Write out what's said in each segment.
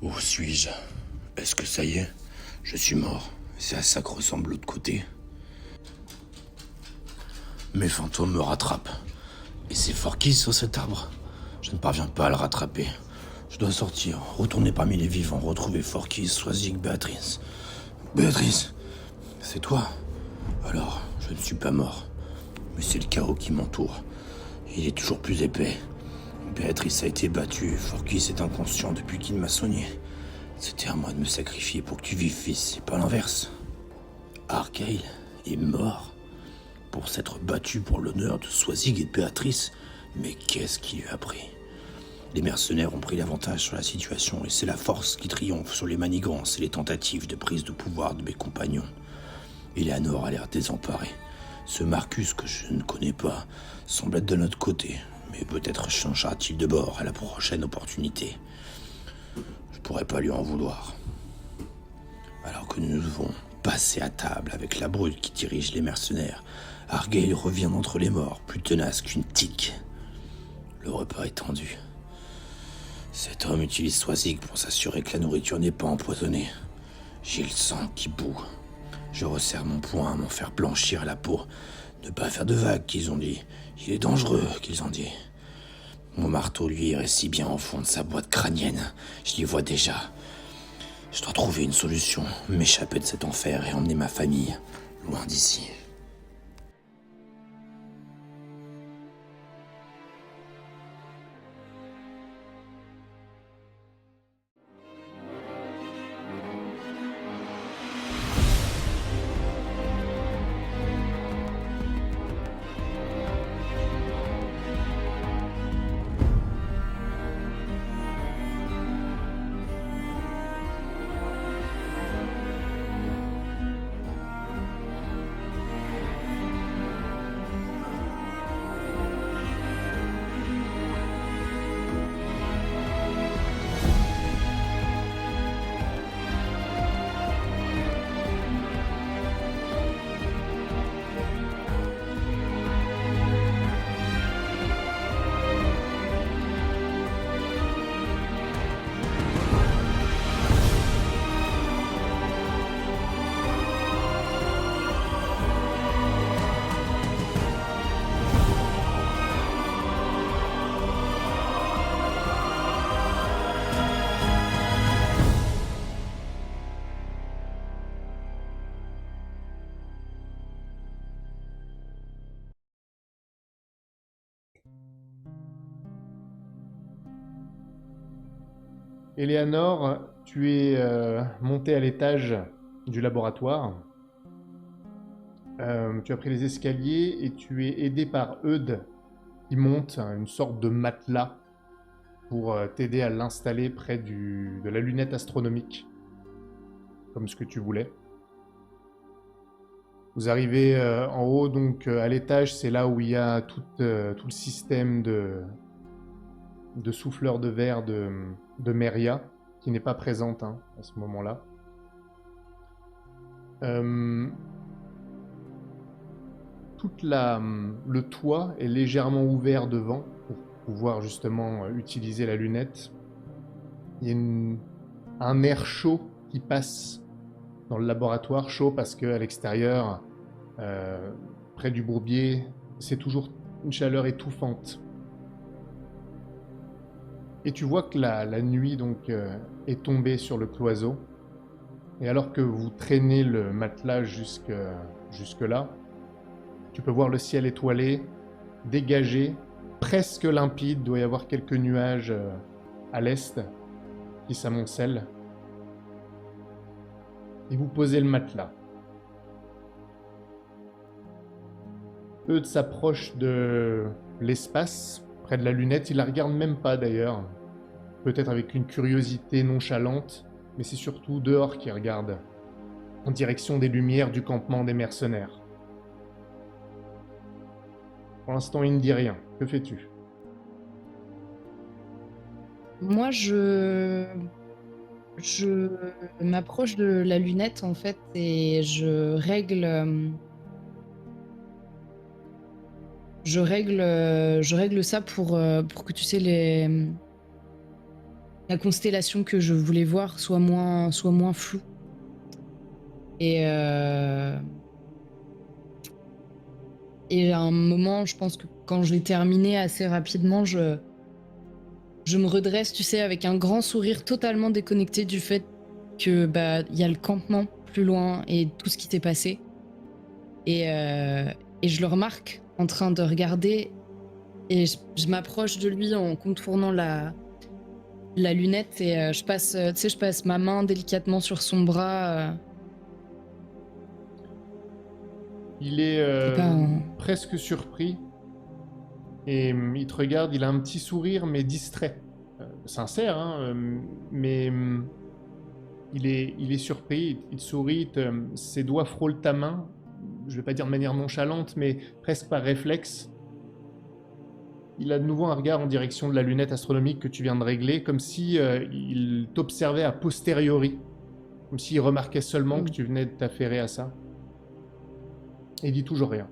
Où suis-je? Est-ce que ça y est? Je suis mort. C'est à ça que ressemble l'autre côté. Mes fantômes me rattrapent. Et c'est Forky sur cet arbre. Je ne parviens pas à le rattraper. Je dois sortir, retourner parmi les vivants, retrouver Forky, Swazik, Béatrice. Béatrice, c'est toi? Alors, je ne suis pas mort. Mais c'est le chaos qui m'entoure. Il est toujours plus épais. Béatrice a été battue, Forky est inconscient depuis qu'il m'a soigné. C'était à moi de me sacrifier pour que tu vives, fils, et pas l'inverse. Argyle est mort pour s'être battu pour l'honneur de Swazik et de Béatrice. Mais qu'est-ce qui lui a pris? Les mercenaires ont pris l'avantage sur la situation et c'est la force qui triomphe sur les manigances et les tentatives de prise de pouvoir de mes compagnons. Eleanor a l'air désemparée. Ce Marcus que je ne connais pas semble être de notre côté, mais peut-être changera-t-il de bord à la prochaine opportunité. Je pourrais pas lui en vouloir. Alors que nous devons passer à table avec la brute qui dirige les mercenaires, Argyle revient d'entre les morts, plus tenace qu'une tique. Le repas est tendu. Cet homme utilise Swazik pour s'assurer que la nourriture n'est pas empoisonnée. J'ai le sang qui bout. Je resserre mon poing à m'en faire blanchir la peau. Ne pas faire de vagues, qu'ils ont dit. Il est dangereux, qu'ils ont dit. Mon marteau, lui, irait si bien au fond de sa boîte crânienne. Je l'y vois déjà. Je dois trouver une solution, m'échapper de cet enfer et emmener ma famille loin d'ici. Eleanor, tu es montée à l'étage du laboratoire. Tu as pris les escaliers et tu es aidé par Eudes qui monte une sorte de matelas pour t'aider à l'installer près de la lunette astronomique, comme ce que tu voulais. Vous arrivez en haut, donc à l'étage, c'est là où il y a tout le système de souffleurs de verre de Meria, qui n'est pas présente hein, à ce moment-là. Euh, le toit est légèrement ouvert devant pour pouvoir justement utiliser la lunette. Il y a un air chaud qui passe dans le laboratoire, chaud parce qu'à l'extérieur, euh, près du bourbier, c'est toujours une chaleur étouffante. Et tu vois que la nuit donc est tombée sur le cloiseau. Et alors que vous traînez le matelas jusque là, tu peux voir le ciel étoilé, dégagé, presque limpide. Il doit y avoir quelques nuages à l'est qui s'amoncellent. Et vous posez le matelas. Eudes s'approche de l'espace, près de la lunette. Il la regarde même pas d'ailleurs. Peut-être avec une curiosité nonchalante, mais c'est surtout dehors qu'il regarde, en direction des lumières du campement des mercenaires. Pour l'instant, il ne dit rien. Que fais-tu? Moi, je m'approche de la lunette en fait et je règle ça pour que tu sais la constellation que je voulais voir soit moins floue. Et, et à un moment, je pense que quand je l'ai terminé assez rapidement, je me redresse, tu sais, avec un grand sourire totalement déconnecté du fait que bah il y a le campement plus loin et tout ce qui s'est passé. Et, euh, et je le remarque en train de regarder et je m'approche de lui en contournant la lunette et je passe, tu sais, je passe ma main délicatement sur son bras. Il est C'est pas un... presque surpris et il te regarde, il a un petit sourire mais distrait. Sincère, hein, mais il est surpris, il te sourit, ses doigts frôlent ta main, je vais pas dire de manière nonchalante, mais presque par réflexe. Il a de nouveau un regard en direction de la lunette astronomique que tu viens de régler, comme si il t'observait a posteriori, comme s'il remarquait seulement que tu venais de t'affairer à ça. Et il dit toujours rien.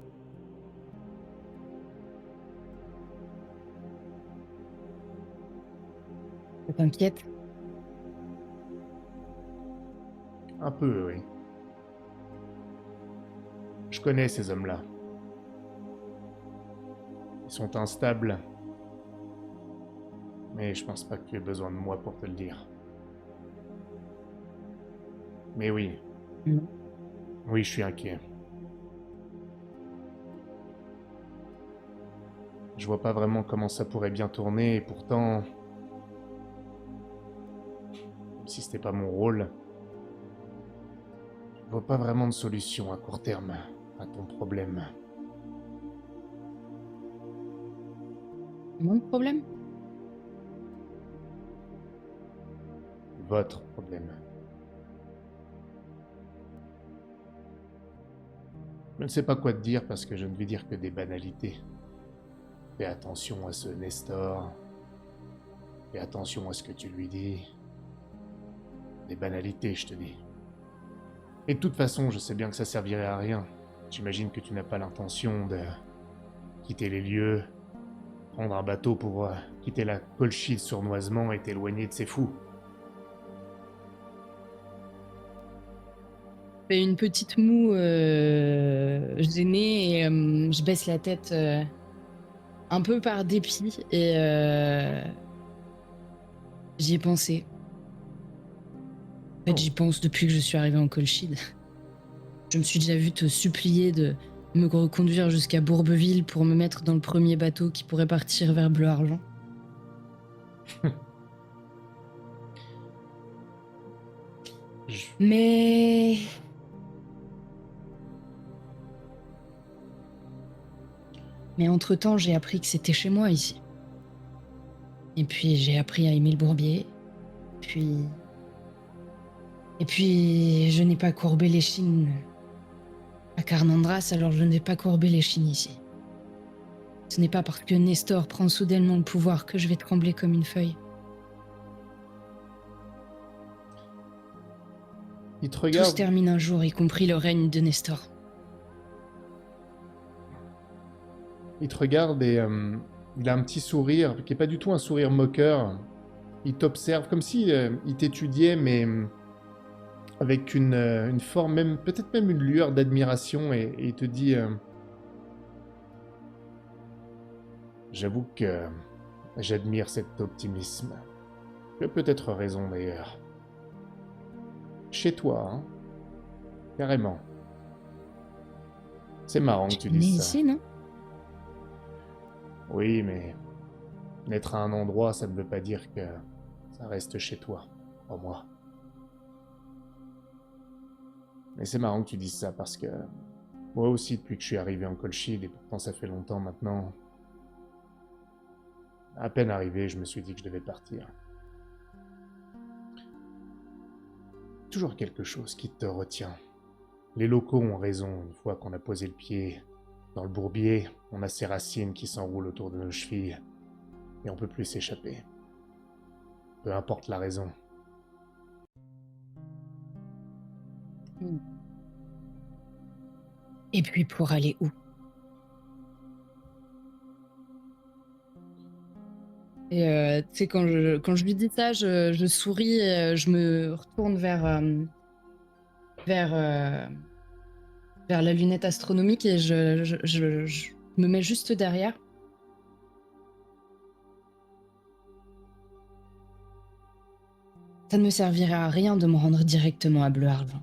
Ça t'inquiète? Un peu, oui. Je connais ces hommes-là. Ils sont instables. Mais je pense pas que tu aies besoin de moi pour te le dire. Mais oui, Non. oui, je suis inquiet. Je vois pas vraiment comment ça pourrait bien tourner, et pourtant, même si c'était pas mon rôle, je vois pas vraiment de solution à court terme à ton problème. Mon problème? Votre problème. Je ne sais pas quoi te dire parce que je ne vais dire que des banalités. Fais attention à ce Nestor. Fais attention à ce que tu lui dis. Des banalités, je te dis. Et de toute façon, je sais bien que ça servirait à rien. J'imagine que tu n'as pas l'intention de quitter les lieux, prendre un bateau pour quitter la Colchide sournoisement et t'éloigner de ces fous. Je fais une petite moue gênée et je baisse la tête un peu par dépit et j'y ai pensé. En fait, Oh. j'y pense depuis que je suis arrivée en Colchide. Je me suis déjà vu te supplier de me reconduire jusqu'à Bourbeville pour me mettre dans le premier bateau qui pourrait partir vers Bleu-Argent. Je- Mais... Mais entre-temps, j'ai appris que c'était chez moi ici. Et puis j'ai appris à aimer le bourbier. Puis... Et puis, je n'ai pas courbé l'échine à Carnandras, alors je n'ai pas courbé l'échine ici. Ce n'est pas parce que Nestor prend soudainement le pouvoir que je vais trembler comme une feuille. Il te Tout se regarde. termine un jour, y compris le règne de Nestor. Il te regarde et il a un petit sourire qui est pas du tout un sourire moqueur. Il t'observe comme si il t'étudiait, mais avec une forme, même peut-être même une lueur d'admiration, et il te dit j'avoue que j'admire cet optimisme. Tu as peut-être raison d'ailleurs. Chez toi, hein, carrément. C'est marrant que Je tu suis née dises ça. ici, non? Oui, mais naître à un endroit, ça ne veut pas dire que ça reste chez toi, pour moi. Mais c'est marrant que tu dises ça parce que moi aussi, depuis que je suis arrivé en Colchide, et pourtant ça fait longtemps maintenant, à peine arrivé, je me suis dit que je devais partir. Toujours quelque chose qui te retient. Les locaux ont raison, une fois qu'on a posé le pied dans le bourbier, on a ces racines qui s'enroulent autour de nos chevilles, et on peut plus s'échapper. Peu importe la raison. Et puis pour aller où? Et tu sais, quand je lui dis ça, je souris, et, je me retourne vers, vers la lunette astronomique et je me mets juste derrière. Ça ne me servirait à rien de me rendre directement à Bleu Argent.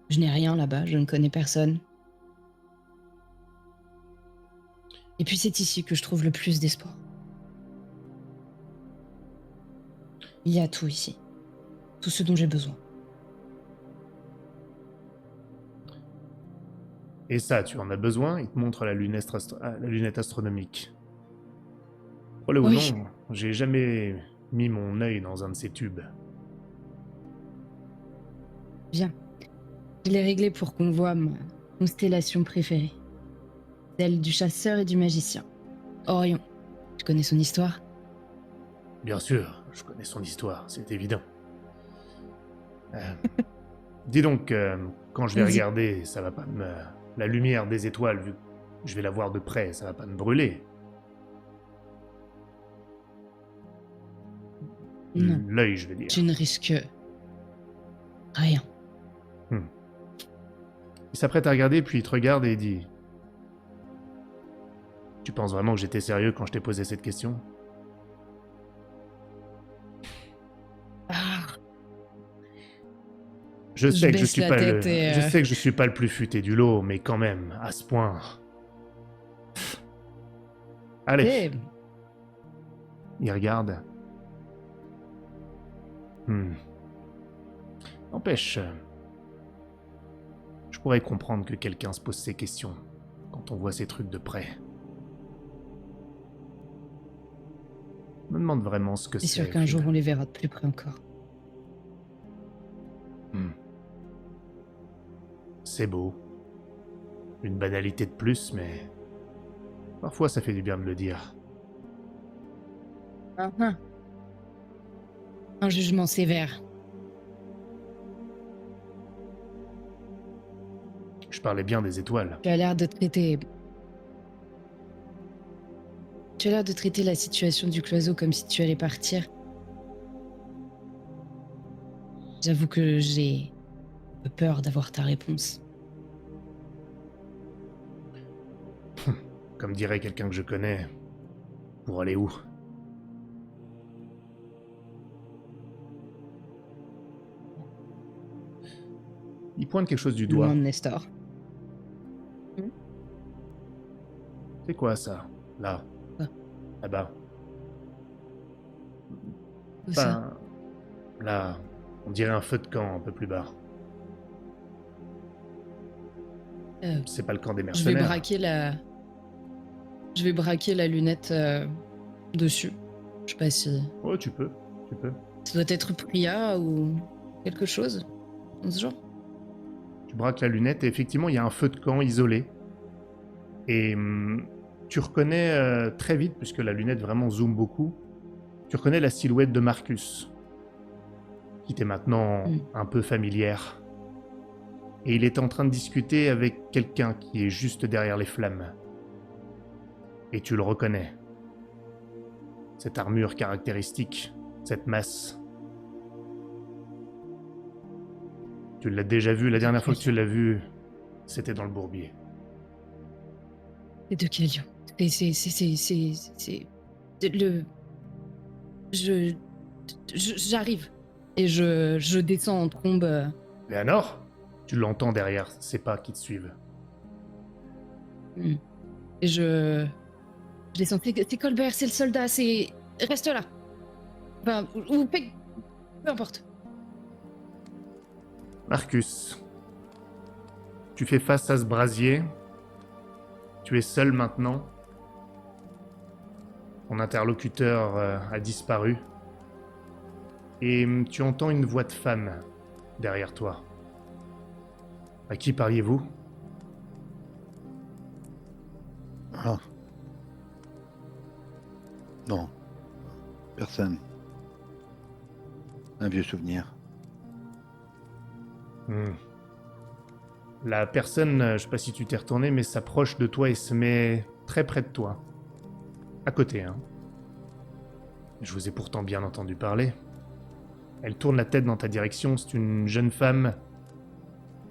Je n'ai rien là-bas, je ne connais personne. Et puis c'est ici que je trouve le plus d'espoir. Il y a tout ici. Tout ce dont j'ai besoin. Et ça, tu en as besoin, il te montre la lunette astronomique. Crois-le ou Oui. non, j'ai jamais mis mon œil dans un de ces tubes. Bien. Je l'ai réglé pour qu'on voit ma constellation préférée. Celle du chasseur et du magicien. Orion. Tu connais son histoire? Bien sûr, je connais son histoire, c'est évident. Euh, dis donc, quand je vais Vas-y. regarder, ça va pas me... La lumière des étoiles, vu que je vais la voir de près, ça va pas me brûler. Non. L'œil, je veux dire. Tu ne risques rien. Il s'apprête à regarder, puis il te regarde et il dit... Tu penses vraiment que j'étais sérieux quand je t'ai posé cette question? Ah, Je sais que je baisse suis la pas tête et, je sais que je suis pas le plus futé du lot, mais quand même, à ce point. Allez, eh, il regarde. N'empêche, je pourrais comprendre que quelqu'un se pose ces questions quand on voit ces trucs de près. Je me demande vraiment ce que c'est c'est. sûr qu'un jour on les verra de plus près encore. C'est beau. Une banalité de plus, mais parfois ça fait du bien de le dire. Ah, ah. Un jugement sévère. Je parlais bien des étoiles. Tu as l'air de traiter... Tu as l'air de traiter la situation du cloison comme si tu allais partir. J'avoue que j'ai un peu peur d'avoir ta réponse. Comme dirait quelqu'un que je connais, pour aller où? Il pointe quelque chose du Je doigt. demande Nestor. C'est quoi ça? Là. Quoi? Là-bas. Où ça? Ben, là, on dirait un feu de camp un peu plus bas. C'est pas le camp des Je vais mercenaires. braquer la... Je vais braquer la lunette dessus. Je sais pas si... Oh, tu peux. Ça doit être Priya ou quelque chose dans ce genre. Tu braques la lunette et effectivement, il y a un feu de camp isolé. Et tu reconnais très vite, puisque la lunette vraiment zoome beaucoup, tu reconnais la silhouette de Marcus, qui t'est maintenant un peu familière. Et il est en train de discuter avec quelqu'un qui est juste derrière les flammes. Et tu le reconnais. Cette armure caractéristique, cette masse. Tu l'as déjà vu, la dernière fois que tu l'as vu, c'était dans le bourbier. C'est de quel lieu? C'est... Le... J'arrive. Et je descends en trombe. Léonore, tu l'entends derrière ces pas qui te suivent. Et je descends. C'est Colbert, c'est le soldat, c'est... Reste là. Enfin, ou peu importe. Marcus, tu fais face à ce brasier. Tu es seul maintenant. Ton interlocuteur a disparu. Et tu entends une voix de femme derrière toi. À qui parliez-vous? Ah. Non. Personne. Un vieux souvenir. La personne, je sais pas si tu t'es retourné, mais s'approche de toi et se met très près de toi. À côté, hein. Je vous ai pourtant bien entendu parler. Elle tourne la tête dans ta direction, c'est une jeune femme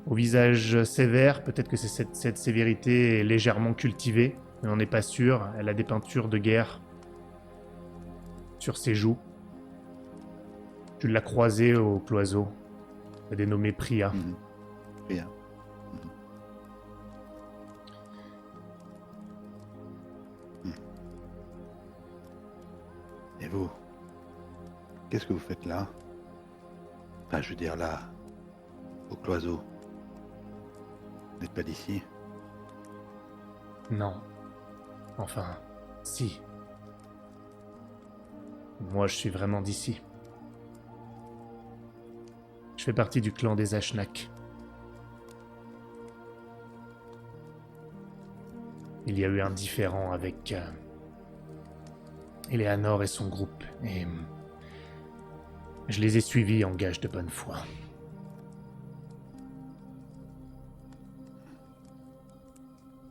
au visage sévère, peut-être que cette sévérité est légèrement cultivée, mais on n'est pas sûr. Elle a des peintures de guerre sur ses joues. Tu l'as croisée au cloiseau. Elle est dénommée Priya. Mhm. Rien. Mhm. Et vous? Qu'est-ce que vous faites là? Enfin, je veux dire là, au cloiseau. Vous n'êtes pas d'ici? Non. Enfin, si. Moi, je suis vraiment d'ici. Je fais partie du clan des Ashnak. Il y a eu un différend avec Eleanor et son groupe, et je les ai suivis en gage de bonne foi.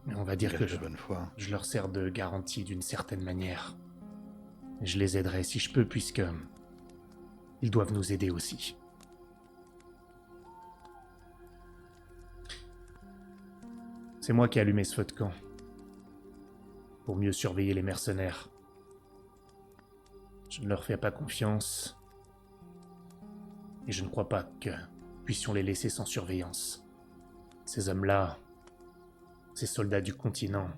Mais on va dire que de bonne foi. je leur sers de garantie d'une certaine manière. Je les aiderai si je peux, puisque ils doivent nous aider aussi. C'est moi qui ai allumé ce feu de camp, pour mieux surveiller les mercenaires. Je ne leur fais pas confiance, et je ne crois pas que puissions les laisser sans surveillance. Ces hommes-là, ces soldats du continent,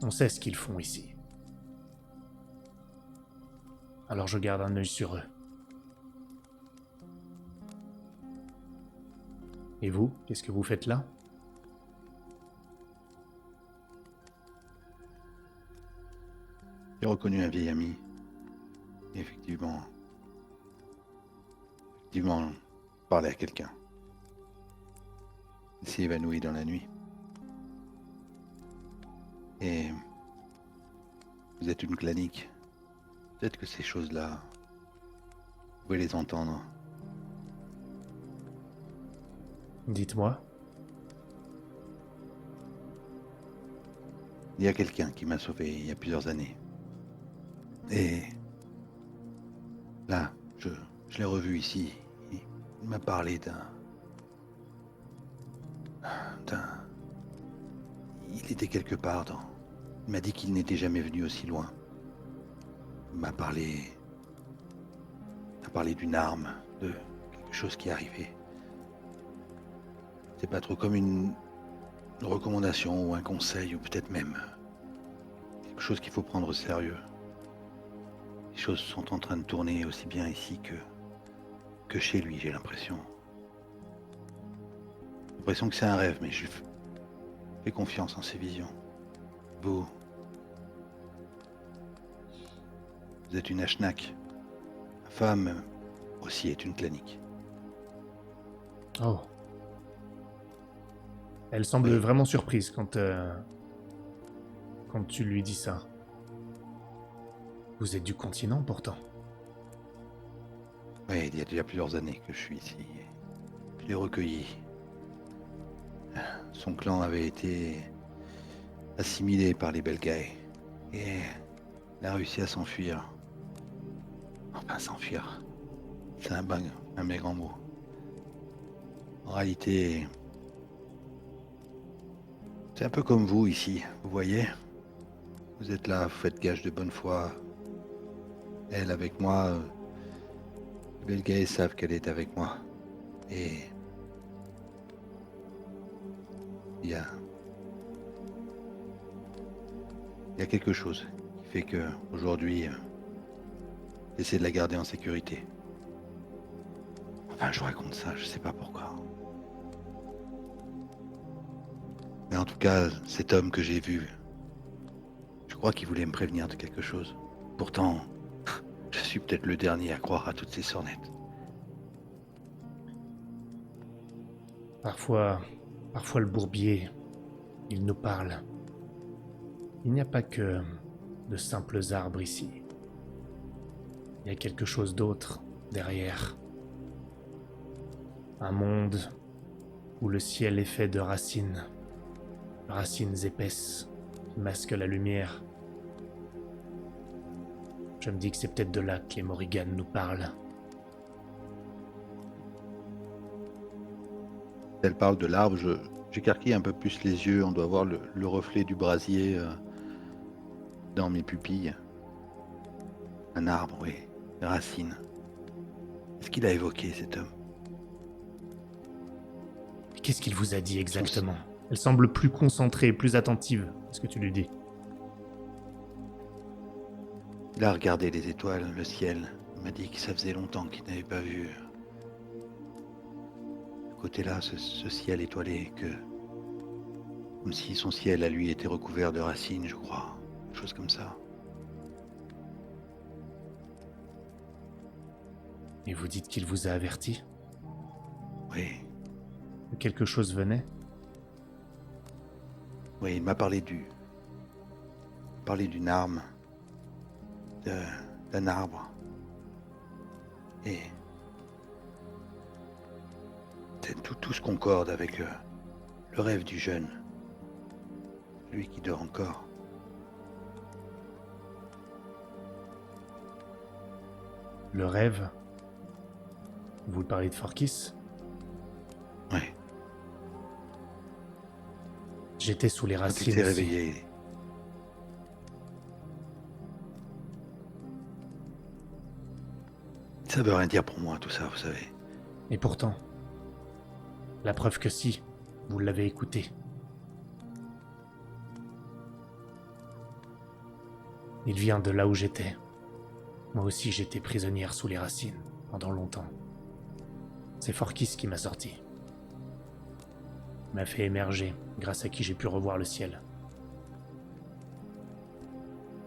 on sait ce qu'ils font ici. Alors je garde un œil sur eux. Et vous, qu'est-ce que vous faites là? J'ai reconnu un vieil ami. Et effectivement, parler à quelqu'un. Il s'est évanoui dans la nuit. Et vous êtes une clanique. Peut-être que ces choses-là, vous pouvez les entendre. Dites-moi. Il y a quelqu'un qui m'a sauvé il y a plusieurs années. Et là, je l'ai revu ici. Il m'a parlé Il était quelque part dans... Il m'a dit qu'il n'était jamais venu aussi loin. Il m'a parlé d'une arme, de quelque chose qui arrivait. C'est pas trop comme une recommandation ou un conseil, ou peut-être même quelque chose qu'il faut prendre au sérieux. Les choses sont en train de tourner aussi bien ici que chez lui, j'ai l'impression. J'ai l'impression que c'est un rêve, mais je fais confiance en ses visions. Vous êtes une Ashnak. Ma femme aussi est une clanique. Oh. Elle semble Oui. vraiment surprise quand tu lui dis ça. Vous êtes du continent pourtant. Oui, il y a déjà plusieurs années que je suis ici. Je l'ai recueilli. Son clan avait été assimilé par les Belgae. Et il a réussi à s'enfuir. Enfin, s'enfuir. C'est un bien grand mot. En réalité, c'est un peu comme vous ici, vous voyez. Vous êtes là, vous faites gage de bonne foi. Elle avec moi, les Belgae savent qu'elle est avec moi. Et il y a quelque chose qui fait que aujourd'hui, j'essaie de la garder en sécurité. Enfin, je vous raconte ça, je sais pas pourquoi. Mais en tout cas, cet homme que j'ai vu, je crois qu'il voulait me prévenir de quelque chose. Pourtant, je suis peut-être le dernier à croire à toutes ces sornettes. Parfois le bourbier, il nous parle. Il n'y a pas que de simples arbres ici. Il y a quelque chose d'autre derrière. Un monde où le ciel est fait de racines épaisses qui masquent la lumière. Je me dis que c'est peut-être de là que les Morrigan nous parlent. Elle parle de l'arbre, j'écarquille un peu plus les yeux, on doit voir le reflet du brasier dans mes pupilles. Un arbre, oui, des racines. Qu'est-ce qu'il a évoqué, cet homme? Qu'est-ce qu'il vous a dit exactement? Elle semble plus concentrée, plus attentive à ce que tu lui dis. Il a regardé les étoiles, le ciel. Il m'a dit que ça faisait longtemps qu'il n'avait pas vu ce côté-là, ce ciel étoilé, comme si son ciel à lui était recouvert de racines, je crois. Quelque chose comme ça. Et vous dites qu'il vous a averti Oui, que quelque chose venait? oui, il m'a parlé d'une arme, d'un arbre. Et tout se concorde avec le rêve du jeune, lui qui dort encore. Le rêve? Vous parlez de Forkis? Oui, J'étais sous les quand il racines s'est aussi. réveillé. Ça veut rien dire pour moi, tout ça, vous savez. Et pourtant, la preuve que si, vous l'avez écouté. Il vient de là où j'étais. Moi aussi j'étais prisonnière sous les racines, pendant longtemps. C'est Forkis qui m'a sorti. M'a fait émerger, grâce à qui j'ai pu revoir le ciel.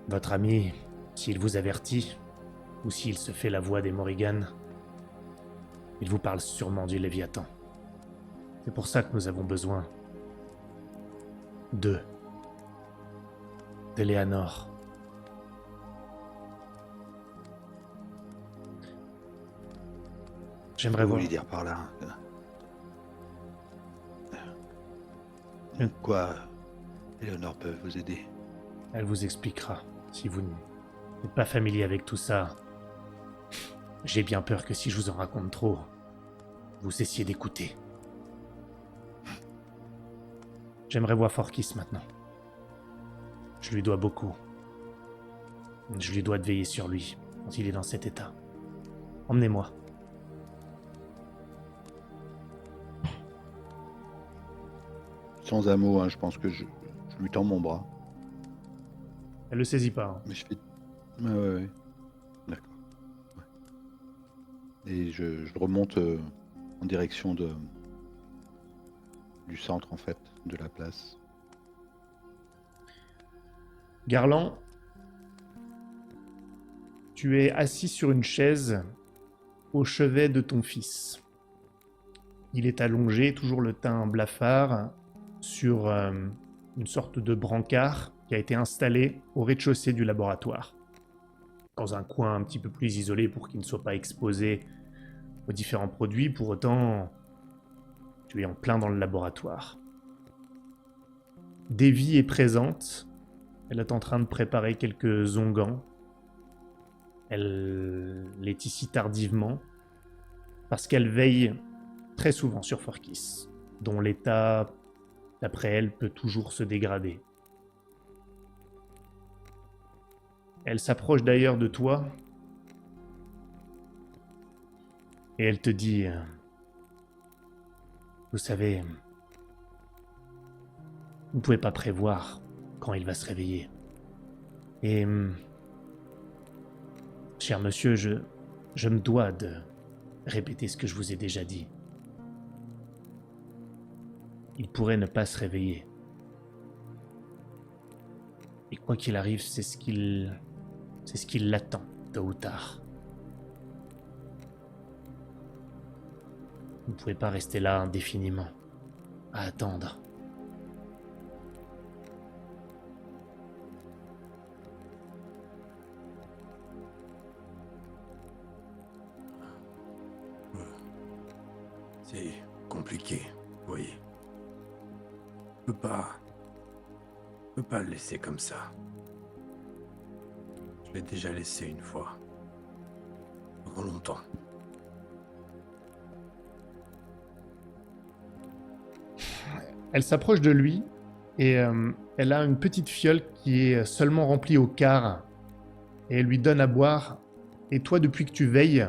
Votre ami, s'il vous avertit, ou s'il se fait la voix des Morrigan, il vous parle sûrement du Léviathan. C'est pour ça que nous avons besoin d'Eleanor. J'aimerais Vous voir. voulez dire par là Hein. Quoi, Eleanor peut vous aider? Elle vous expliquera. Si vous n'êtes pas familier avec tout ça, j'ai bien peur que si je vous en raconte trop, vous cessiez d'écouter. J'aimerais voir Forkis maintenant. Je lui dois beaucoup. Je lui dois de veiller sur lui quand il est dans cet état. Emmenez-moi. Sans un mot, hein, je pense que je lui tends mon bras. Elle le saisit pas. Hein. Mais je fais... Ouais. D'accord. Ouais. Et je remonte en direction du centre, en fait, de la place. Garland, tu es assis sur une chaise au chevet de ton fils. Il est allongé, toujours le teint blafard, sur une sorte de brancard qui a été installé au rez-de-chaussée du laboratoire, dans un coin un petit peu plus isolé pour qu'il ne soit pas exposé aux différents produits. Pour autant, tu es en plein dans le laboratoire. Davy est présente. Elle est en train de préparer quelques onguents. Elle est ici tardivement parce qu'elle veille très souvent sur Forkis, dont l'état, d'après elle, peut toujours se dégrader. Elle s'approche d'ailleurs de toi et elle te dit vous savez, vous ne pouvez pas prévoir quand il va se réveiller. Et cher monsieur, je me dois de répéter ce que je vous ai déjà dit. Il pourrait ne pas se réveiller. Et quoi qu'il arrive, c'est ce qui l'attend, tôt ou tard. Vous ne pouvez pas rester là indéfiniment, à attendre. C'est compliqué, vous voyez. Je peux pas le laisser comme ça. Je l'ai déjà laissé une fois. Pendant longtemps. Elle s'approche de lui et elle a une petite fiole qui est seulement remplie au quart et elle lui donne à boire. Et toi, depuis que tu veilles,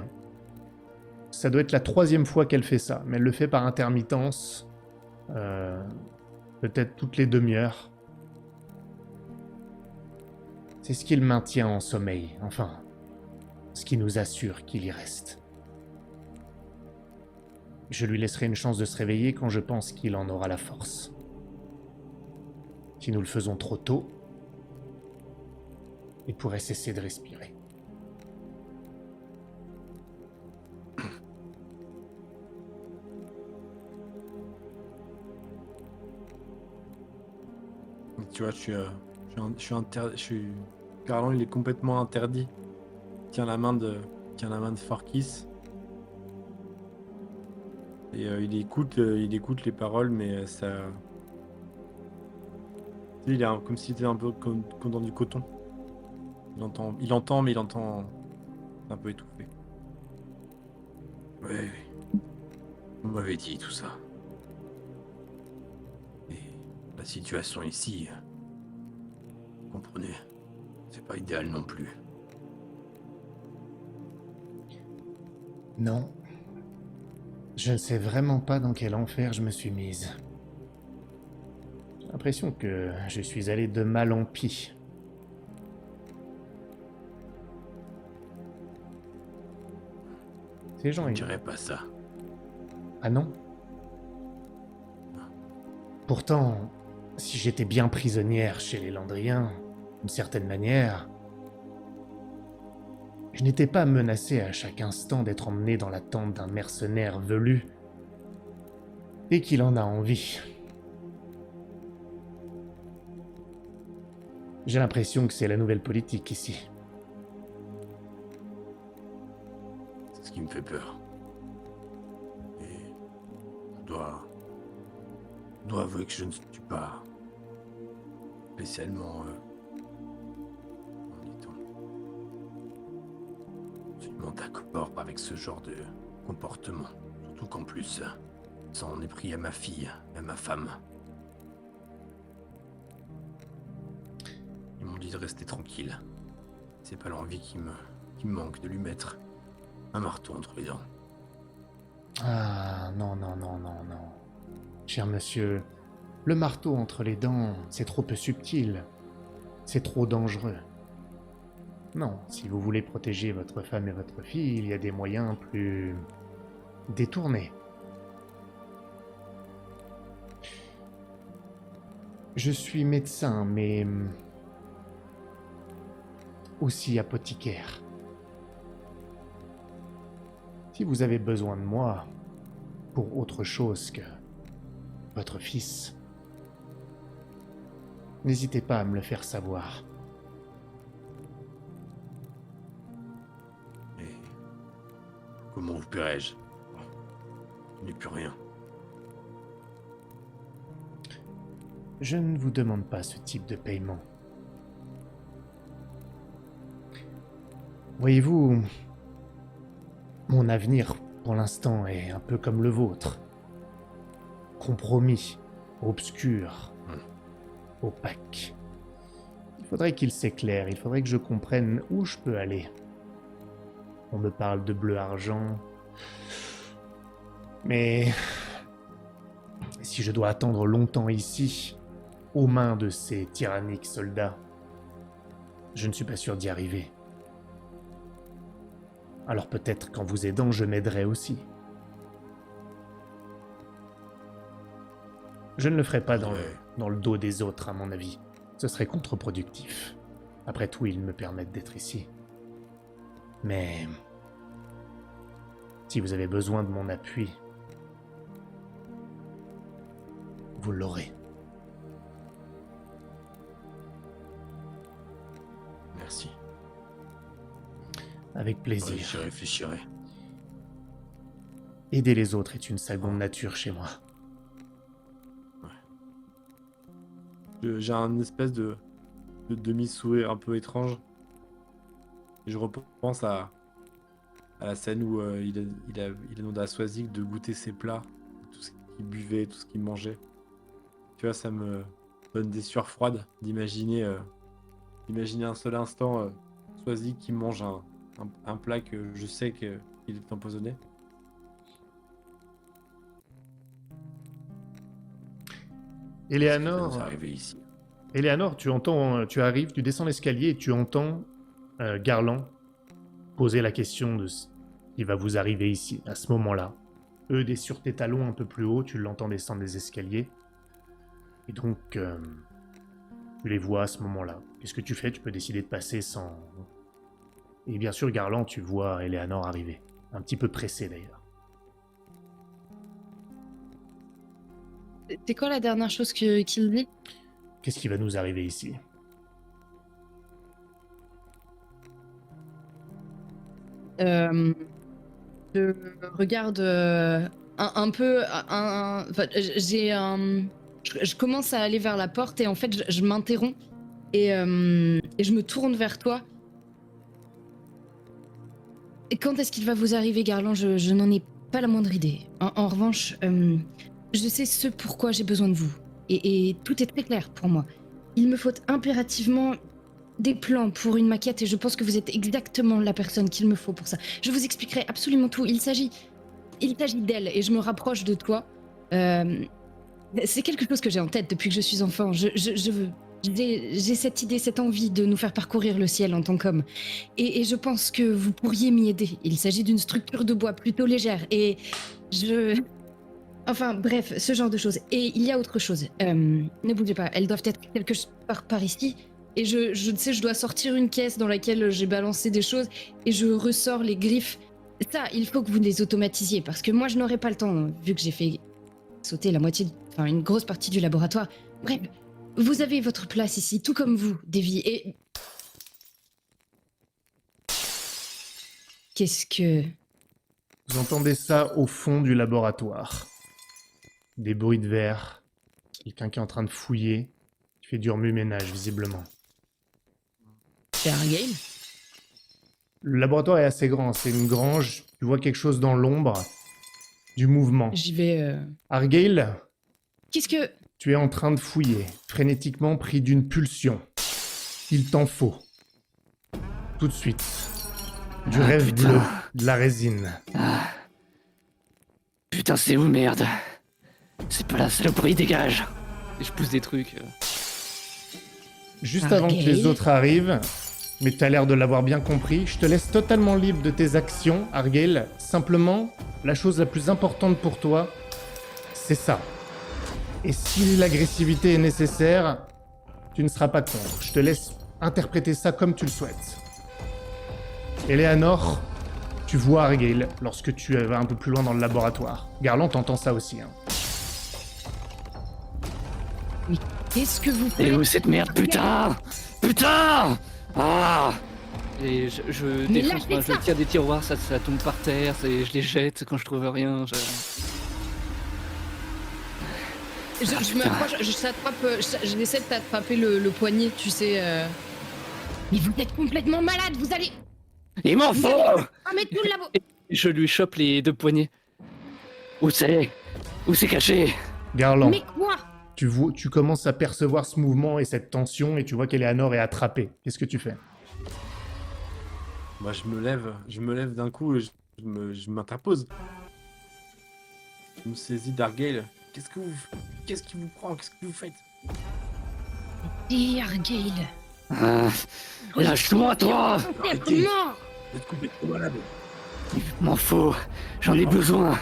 ça doit être la 3e fois qu'elle fait ça, mais elle le fait par intermittence, peut-être toutes les demi-heures. C'est ce qui le maintient en sommeil, enfin, ce qui nous assure qu'il y reste. Je lui laisserai une chance de se réveiller quand je pense qu'il en aura la force. Si nous le faisons trop tôt, il pourrait cesser de respirer. Tu vois, je suis Garland, il est complètement interdit. Tient la main de Forkis. Et il écoute les paroles, mais ça. Tu sais, comme s'il était un peu comme dans du coton. Il entend, mais il entend un peu étouffé. Ouais. On m'avait dit tout ça. Et la situation ici, vous comprenez, c'est pas idéal non plus. Non. Je ne sais vraiment pas dans quel enfer je me suis mise. J'ai l'impression que je suis allé de mal en pis. Ces gens, Je ne ils... dirais pas ça. Ah non? Pourtant, si j'étais bien prisonnière chez les Landriens, d'une certaine manière, je n'étais pas menacée à chaque instant d'être emmenée dans la tente d'un mercenaire velu et qu'il en a envie. J'ai l'impression que c'est la nouvelle politique ici. C'est ce qui me fait peur. Et on doit avouer que je ne suis pas spécialement, comment dit-on, absolument d'accord avec ce genre de comportement. Surtout qu'en plus, ça en est pris à ma fille et à ma femme. Ils m'ont dit de rester tranquille. C'est pas l'envie qui me manque de lui mettre un marteau entre les dents. Ah, non, non, non, non, non. Cher monsieur, le marteau entre les dents, c'est trop peu subtil. C'est trop dangereux. Non, si vous voulez protéger votre femme et votre fille, il y a des moyens plus détournés. Je suis médecin, mais aussi apothicaire. Si vous avez besoin de moi pour autre chose que votre fils, n'hésitez pas à me le faire savoir. Et comment vous paierai-je? Je n'ai plus rien. Je ne vous demande pas ce type de paiement. Voyez-vous, mon avenir, pour l'instant, est un peu comme le vôtre. Compromis, obscur, opaque. Il faudrait qu'il s'éclaire, il faudrait que je comprenne où je peux aller. On me parle de bleu-argent. Mais si je dois attendre longtemps ici, aux mains de ces tyranniques soldats, je ne suis pas sûr d'y arriver. Alors peut-être qu'en vous aidant, je m'aiderai aussi. Je ne le ferai pas dans le dos des autres, à mon avis. Ce serait contre-productif. Après tout, ils me permettent d'être ici. Mais si vous avez besoin de mon appui, vous l'aurez. Merci. Avec Ouais, plaisir. j'y réfléchirai. Aider les autres est une seconde nature chez moi. J'ai un espèce de demi-sourire un peu étrange. Je repense à la scène où il a demandé à Swazik de goûter ses plats, tout ce qu'il buvait, tout ce qu'il mangeait. Tu vois, ça me donne des sueurs froides d'imaginer un seul instant Swazik qui mange un plat que je sais qu'il est empoisonné. Eleanor, Vous arrivez ici. Eleanor, tu arrives, tu descends l'escalier et tu entends Garland poser la question de ce qui va vous arriver ici, à ce moment-là. Eudes est sur tes talons un peu plus haut, tu l'entends descendre les escaliers. Et donc, tu les vois à ce moment-là. Qu'est-ce que tu fais? Tu peux décider de passer sans... Et bien sûr, Garland, tu vois Eleanor arriver. Un petit peu pressée d'ailleurs. C'est quoi la dernière chose qu'il dit? Qu'est-ce qui va nous arriver ici? Je regarde un peu. Enfin, j'ai un. Je commence à aller vers la porte et en fait, je m'interromps et je me tourne vers toi. Et quand est-ce qu'il va vous arriver, Garland? Je n'en ai pas la moindre idée. En revanche, je sais ce pourquoi j'ai besoin de vous. Et tout est très clair pour moi. Il me faut impérativement des plans pour une maquette et je pense que vous êtes exactement la personne qu'il me faut pour ça. Je vous expliquerai absolument tout. Il s'agit d'elle et je me rapproche de toi. C'est quelque chose que j'ai en tête depuis que je suis enfant. J'ai cette idée, cette envie de nous faire parcourir le ciel en tant qu'homme. Et je pense que vous pourriez m'y aider. Il s'agit d'une structure de bois plutôt légère et Enfin, bref, ce genre de choses. Et il y a autre chose. Ne bougez pas, elles doivent être quelque part par ici. Et je sais, je dois sortir une caisse dans laquelle j'ai balancé des choses et je ressors les griffes. Ça, il faut que vous les automatisiez parce que moi, je n'aurai pas le temps, vu que j'ai fait sauter une grosse partie du laboratoire. Bref, vous avez votre place ici, tout comme vous, Davy. Et qu'est-ce que... Vous entendez ça au fond du laboratoire. Des bruits de verre. Quelqu'un qui est en train de fouiller. Qui fait du remue-ménage, visiblement. C'est Argyle? Le laboratoire est assez grand. C'est une grange. Tu vois quelque chose dans l'ombre. Du mouvement. J'y vais... Argyle, Qu'est-ce que... tu es en train de fouiller. Frénétiquement pris d'une pulsion. Il t'en faut. Tout de suite. Du rêve putain. bleu. De la résine. Putain, c'est où, merde? C'est pas la saloperie, dégage! Et je pousse des trucs. Juste avant que les Argyle. autres arrivent, mais tu as l'air de l'avoir bien compris, je te laisse totalement libre de tes actions, Argyle. Simplement, la chose la plus importante pour toi, c'est ça. Et si l'agressivité est nécessaire, tu ne seras pas contre. Je te laisse interpréter ça comme tu le souhaites. Eleanor, tu vois Argyle lorsque tu vas un peu plus loin dans le laboratoire. Garland, t'entends ça aussi. Hein. Qu'est-ce que vous Et faites? où cette merde, putain! Putain! Ah! Et je Mais défonce, lâchez je ça. tire des tiroirs, ça tombe par terre, je les jette quand je trouve rien. Je m'approche, j'essaie de t'attraper le poignet, tu sais. Mais vous êtes complètement malade, vous allez... Il m'en faut! Ah mais tout le labo... Je lui chope les deux poignets. Où c'est? Où c'est caché? Garland. Mais quoi? Tu commences à percevoir ce mouvement et cette tension et tu vois qu'Eleanor est attrapée. Qu'est-ce que tu fais? Moi, je me lève d'un coup et je m'interpose. Je me saisis d'Argyle. Qu'est-ce qui vous prend? Qu'est-ce que vous faites? Et Argyle... Lâche-moi, toi! Arrêtez. Non. Vous êtes complètement malade. M'en faut, j'en ai besoin.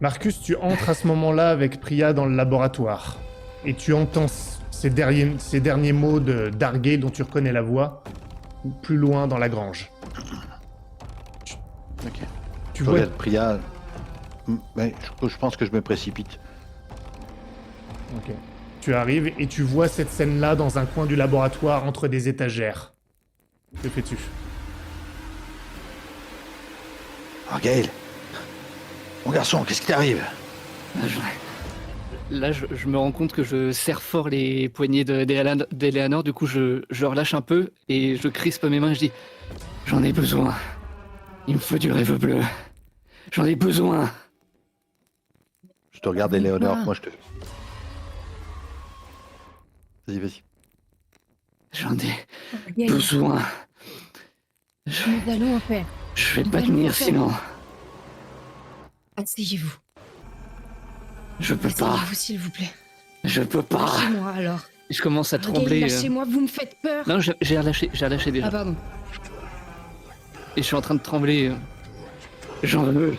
Marcus, tu entres à ce moment-là avec Priya dans le laboratoire. Et tu entends ces derniers mots d'Argyle dont tu reconnais la voix, plus loin dans la grange. Ok. Tu Je vois, regarde Priya. Mais je pense que je me précipite. Ok. Tu arrives et tu vois cette scène-là dans un coin du laboratoire entre des étagères. Que fais-tu? Argyle. Mon garçon, qu'est-ce qui t'arrive? Là, je me rends compte que je serre fort les poignets d'Eleanor, du coup, je relâche un peu et je crispe mes mains et je dis j'en ai besoin. Il me faut du rêve bleu. J'en ai besoin. Je te regarde, Éléonore. Moi, je te. Vas-y. J'en ai Gaël, besoin. nous allons en faire. Je vais pas tenir sinon. Asseyez-vous. Je peux pas. Asseyez-vous, s'il vous plaît. Je peux pas. Lâchez-moi alors. Je commence à Gaël, trembler. lâchez-moi, vous me faites peur. Non, j'ai relâché déjà. Ah, pardon. Et je suis en train de trembler. J'en veux.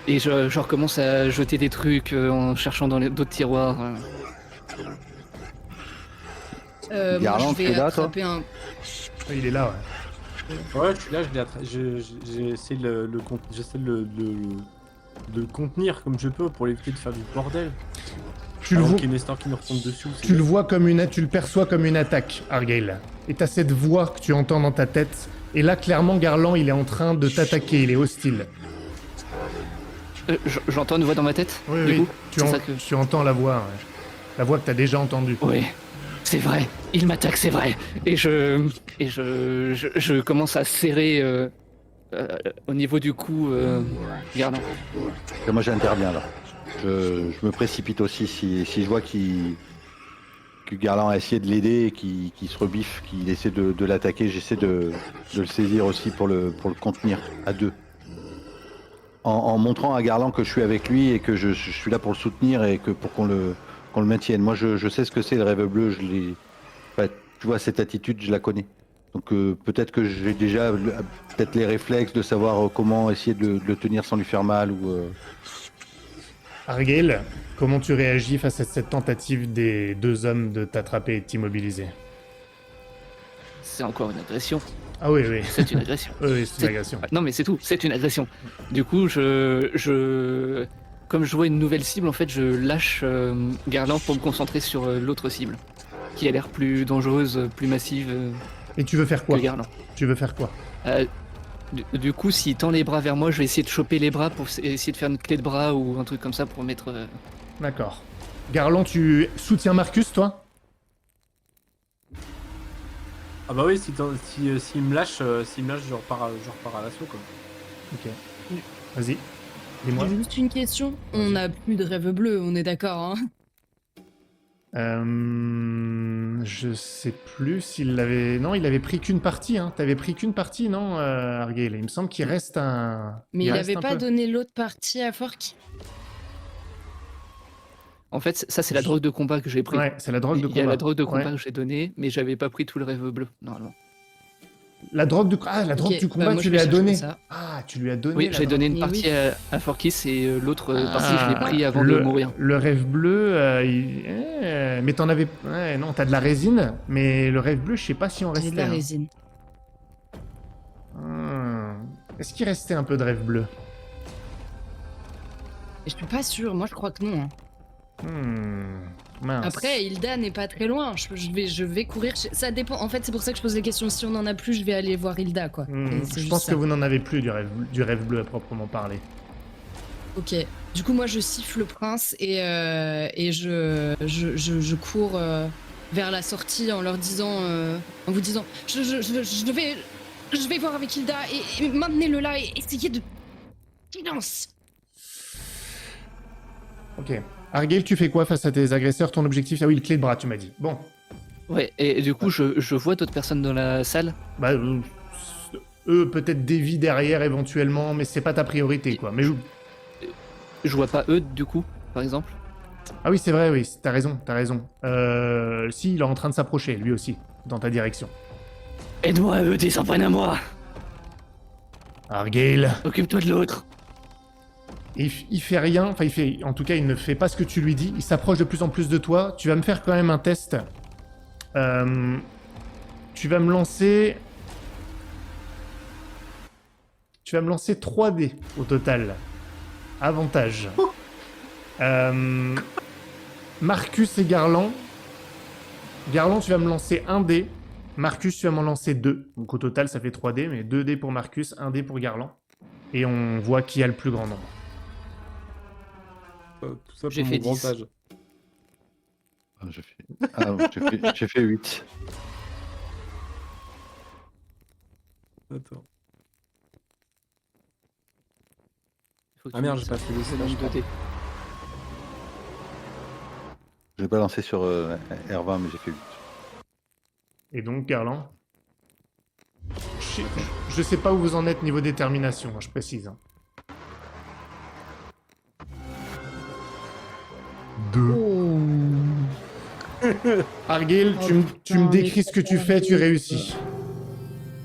Et je recommence à jeter des trucs en cherchant dans d'autres tiroirs. Garland, Moi, je tu es vais là, toi attraper un... Il est là, ouais. Ouais, je suis là, j'ai essayé j'essaie de le contenir comme je peux pour l'éviter de faire du bordel. Tu le, Avant vois, qu'il y ait Nestor qui nous retombe dessus. c'est tu le bien. vois comme tu le perçois comme une attaque, Argyle. Et t'as cette voix que tu entends dans ta tête. Et là, clairement, Garland, il est en train de t'attaquer, il est hostile. J'entends une voix dans ma tête. Oui, du oui, coup, tu, c'est en- ça que... tu entends la voix. Ouais. La voix que t'as déjà entendue. Oui, c'est vrai. Il m'attaque, c'est vrai. Et je commence à serrer au niveau du cou, Garland. Et moi, j'interviens là. Je me précipite aussi si je vois que Garland a essayé de l'aider et qu'il se rebiffe, qu'il essaie de l'attaquer. J'essaie de le saisir aussi pour le contenir à deux. En montrant à Garland que je suis avec lui et que je suis là pour le soutenir et que pour qu'on le maintienne. Moi, je sais ce que c'est le rêve bleu. Tu vois, cette attitude, je la connais. Donc peut-être que j'ai déjà peut-être les réflexes de savoir comment essayer de le tenir sans lui faire mal ou. Argyle, comment tu réagis face à cette tentative des deux hommes de t'attraper et de t'immobiliser? C'est encore une agression. Ah oui, oui. C'est une agression. Oui, c'est une agression. Non, mais c'est tout. C'est une agression. Du coup, comme je vois une nouvelle cible, en fait, je lâche Garland pour me concentrer sur l'autre cible, qui a l'air plus dangereuse, plus massive Et tu veux faire quoi? que Garland. Tu veux faire quoi? Du coup, s'il tend les bras vers moi, je vais essayer de choper les bras pour essayer de faire une clé de bras ou un truc comme ça pour mettre. D'accord. Garland, tu soutiens Marcus, toi? Ah bah oui, s'il me lâche, je repars à l'assaut quoi. Ok. Vas-y. Dis-moi. J'ai juste une question. On n'a plus de rêve bleu, on est d'accord, hein? Je sais plus s'il l'avait... Non, il avait pris qu'une partie, hein. T'avais pris qu'une partie, non, Argyle? Il me semble qu'il reste un... Mais il reste avait un pas peu. donné l'autre partie à Forky. En fait, ça, c'est la drogue de combat que j'ai pris. Ouais, c'est la drogue de Il y a combat. la drogue de combat Ouais. que j'ai donnée, mais j'avais pas pris tout le rêve bleu, normalement. La drogue du... Ah, la drogue Ok, du bah combat, moi, tu je lui vais as chercher donné. ça. Ah, tu lui as donné Oui, la j'ai drogue. donné une Mais partie oui. à Forkis et l'autre partie, je l'ai Ah, pris avant le, de mourir. Le rêve bleu, mais t'en avais... Ouais, non, t'as de la résine, mais le rêve bleu, je sais pas si on J'ai restait. de la hein. résine. Est-ce qu'il restait un peu de rêve bleu? Je suis pas sûre, moi je crois que non. Hein. Mince. Après, Hilda n'est pas très loin. Je vais courir. Ça dépend. En fait, c'est pour ça que je pose des questions. Si on en a plus, je vais aller voir Hilda, quoi. Et c'est Je juste pense ça. que vous n'en avez plus du rêve bleu à proprement parler. Ok. Du coup, moi, je siffle le prince et je cours vers la sortie en leur disant, en vous disant, je vais voir avec Hilda et maintenez-le là et essayez de silence. Ok. Argyle, tu fais quoi face à tes agresseurs? Ton objectif? Ah oui, le clé de bras, tu m'as dit. Bon. Ouais, et du coup, je vois d'autres personnes dans la salle. Bah, eux, peut-être dévient derrière éventuellement, mais c'est pas ta priorité, quoi. Mais Je vois pas eux, du coup, par exemple. Ah oui, c'est vrai, oui, t'as raison, t'as raison. Si, il est en train de s'approcher, lui aussi, dans ta direction. Aide-moi, eux, ils s'en prennent à moi. Argyle. Occupe-toi de l'autre. Et il fait rien, enfin en tout cas il ne fait pas ce que tu lui dis, il s'approche de plus en plus de toi, tu vas me faire quand même un test. Tu vas me lancer 3 dés au total. Avantage. Marcus et Garland. Garland, tu vas me lancer 1 dé. Marcus, tu vas m'en lancer 2. Donc au total, ça fait 3 dés, mais 2 dés pour Marcus, 1 dé pour Garland. Et on voit qui a le plus grand nombre. Tout ça J'ai pour fait mon grand 10. âge. J'ai fait 8. Attends. Faut que Ah tu merde, mettes j'ai pas fait le le nombre de dés. Je l'ai balancé sur R20, mais j'ai fait 8. Et donc, Garland je sais pas où vous en êtes niveau détermination, hein, je précise. Hein. 2. Oh. Argyle, Oh, tu me putain, décris ce que tu fais, tu réussis.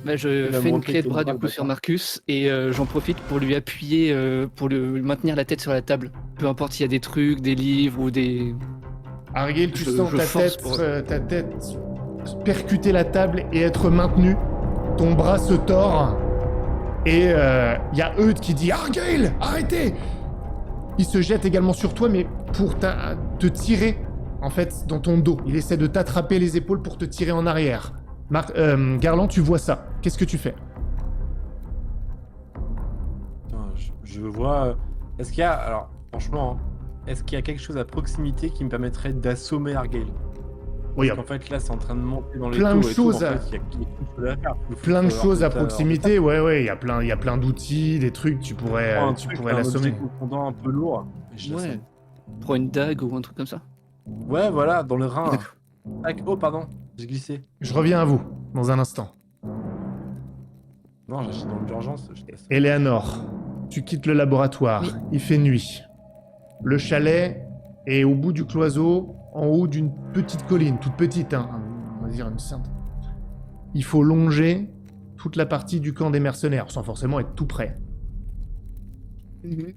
Bah, je Il a fais une montré clé de que bras le du bras coup sur d'accord. Marcus et j'en profite pour lui appuyer, pour lui maintenir la tête sur la table. Peu importe s'il y a des trucs, des livres ou des... Argyle, tu Je sens force pour- ta tête percuter la table et être maintenue. Ton bras se tord. Et il y a Eudes qui dit « Argyle, arrêtez !» Il se jette également sur toi, mais pour te tirer, en fait, dans ton dos. Il essaie de t'attraper les épaules pour te tirer en arrière. Garland, tu vois ça. Qu'est-ce que tu fais? Putain, je vois. Est-ce qu'il y a. Alors, franchement, hein, est-ce qu'il y a quelque chose à proximité qui me permettrait d'assommer Argyle? Oui, Parce qu'en fait, là, c'est en train de monter dans les plein de taux et choses tout. En à- fait, il y a quelque chose à faire. plein de choses à Alors, proximité. Ouais, il y a plein d'outils, des trucs, tu pourrais l'assommer. Un objet confondant un peu lourd. Et je Ouais. l'assomme. Prends une dague ou un truc comme ça. Ouais, voilà, dans le rein. D'accord. Tac. Oh, pardon, j'ai glissé. Je reviens à vous, dans un instant. Non, j'ai dans l'urgence. Je t'assomme. Eleanor, tu quittes le laboratoire. Oui. Il fait nuit. Le chalet est au bout du cloiseau, en haut d'une petite colline, toute petite, hein, on va dire une sainte. Il faut longer toute la partie du camp des mercenaires, sans forcément être tout près.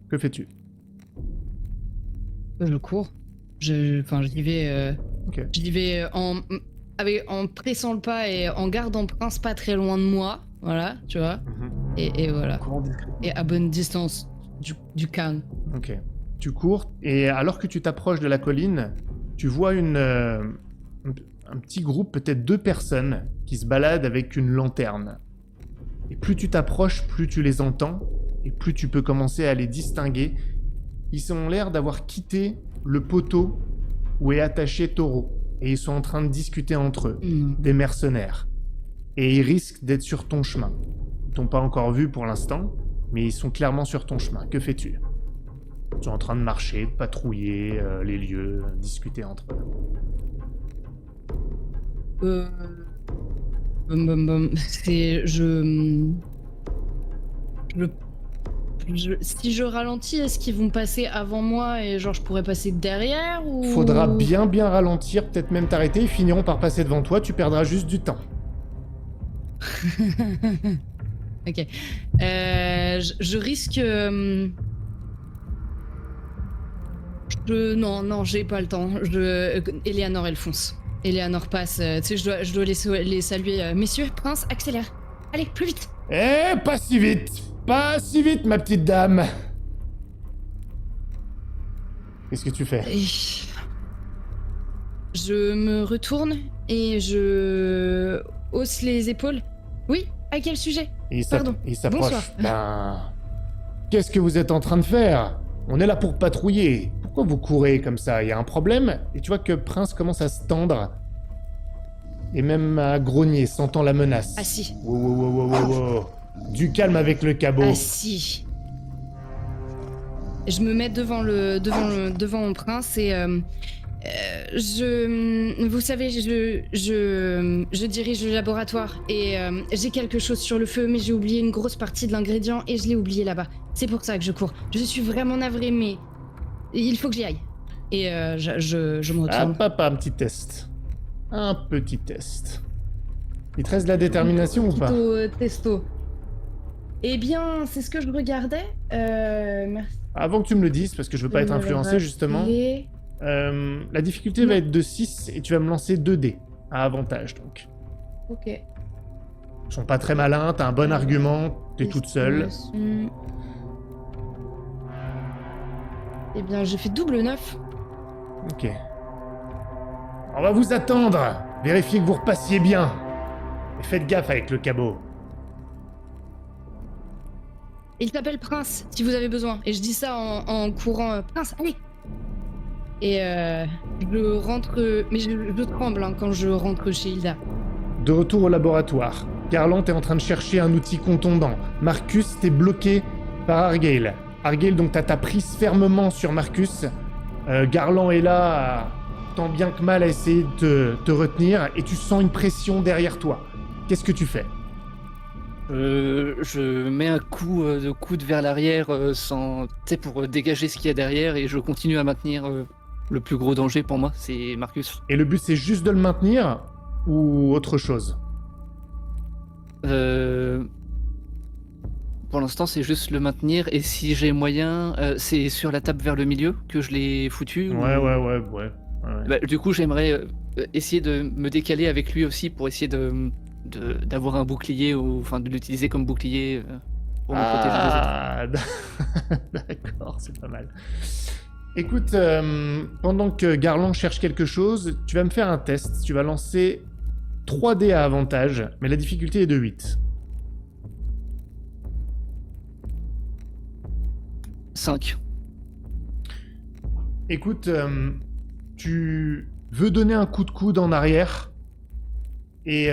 Que fais-tu? Je cours. Enfin, j'y vais. Ok. J'y vais en pressant le pas et en gardant Prince pas très loin de moi. Voilà, tu vois. Et voilà. Courant discret. Et à bonne distance du camp. Ok. Tu cours, et alors que tu t'approches de la colline, tu vois un petit groupe, peut-être 2 personnes, qui se baladent avec une lanterne. Et plus tu t'approches, plus tu les entends, et plus tu peux commencer à les distinguer. Ils ont l'air d'avoir quitté le poteau où est attaché Taureau, et ils sont en train de discuter entre eux, des mercenaires. Et ils risquent d'être sur ton chemin. Ils t'ont pas encore vu pour l'instant, mais ils sont clairement sur ton chemin. Que fais-tu? Ils sont en train de marcher, de patrouiller les lieux, discuter entre eux. C'est. Si je ralentis, est-ce qu'ils vont passer avant moi et genre je pourrais passer derrière ou... Faudra bien ralentir, peut-être même t'arrêter, ils finiront par passer devant toi, tu perdras juste du temps. Ok. Je risque... Non, j'ai pas le temps. Eleanor, elle fonce. Eleanor passe. Tu sais, je dois les saluer. Messieurs, prince, accélère. Allez, plus vite. Eh, pas si vite! Pas si vite, ma petite dame! Qu'est-ce que tu fais? Et... Je me retourne et je hausse les épaules. Oui, à quel sujet? Pardon. Il s'approche. Bonsoir. Ben... Qu'est-ce que vous êtes en train de faire? On est là pour patrouiller. Pourquoi vous courez comme ça? Il y a un problème? Et tu vois que Prince commence à se tendre. Et même à grogner, sentant la menace. Assis. Wow. Du calme avec le cabot. Assis. Je me mets devant mon prince et vous savez, je dirige le laboratoire et j'ai quelque chose sur le feu, mais j'ai oublié une grosse partie de l'ingrédient et je l'ai oublié là-bas. C'est pour ça que je cours. Je suis vraiment navrée, mais il faut que j'y aille. Et je me Ah, retourne. papa, un petit test. Un petit test. Il te reste de la détermination ou pas? Testo, testo. Eh bien, c'est ce que je regardais. Merci. Avant que tu me le dises, parce que je veux pas de être me le influencé justement, rappeler. la difficulté va être de 6 et tu vas me lancer 2 dés à avantage donc. Ok. Ils sont pas très malins, t'as un bon argument, t'es toute seule. Eh bien, j'ai fait double 9. Ok. On va vous attendre. Vérifiez que vous repassiez bien. Et faites gaffe avec le cabot. Il s'appelle Prince, si vous avez besoin. Et je dis ça en courant. Prince, allez. Et je rentre... Mais je tremble hein, quand je rentre chez Hilda. De retour au laboratoire, Garland est en train de chercher un outil contondant. Marcus, t'es bloqué par Argale. Argale, donc t'as ta prise fermement sur Marcus. Garland est là, tant bien que mal, à essayer de te retenir, et tu sens une pression derrière toi. Qu'est-ce que tu fais ? Je mets un coup de coude vers l'arrière sans, tu sais, pour dégager ce qu'il y a derrière, et je continue à maintenir le plus gros danger pour moi, c'est Marcus. Et le but, c'est juste de le maintenir ou autre chose ? Pour l'instant, c'est juste le maintenir, et si j'ai moyen, c'est sur la table vers le milieu que je l'ai foutu. Ouais. Bah, du coup, j'aimerais essayer de me décaler avec lui aussi pour essayer d'avoir un bouclier, enfin de l'utiliser comme bouclier pour me protéger des autres. D'accord, c'est pas mal. Écoute, pendant que Garland cherche quelque chose, tu vas me faire un test. Tu vas lancer 3 dés à avantage, mais la difficulté est de 8. 5. Écoute, tu veux donner un coup de coude en arrière et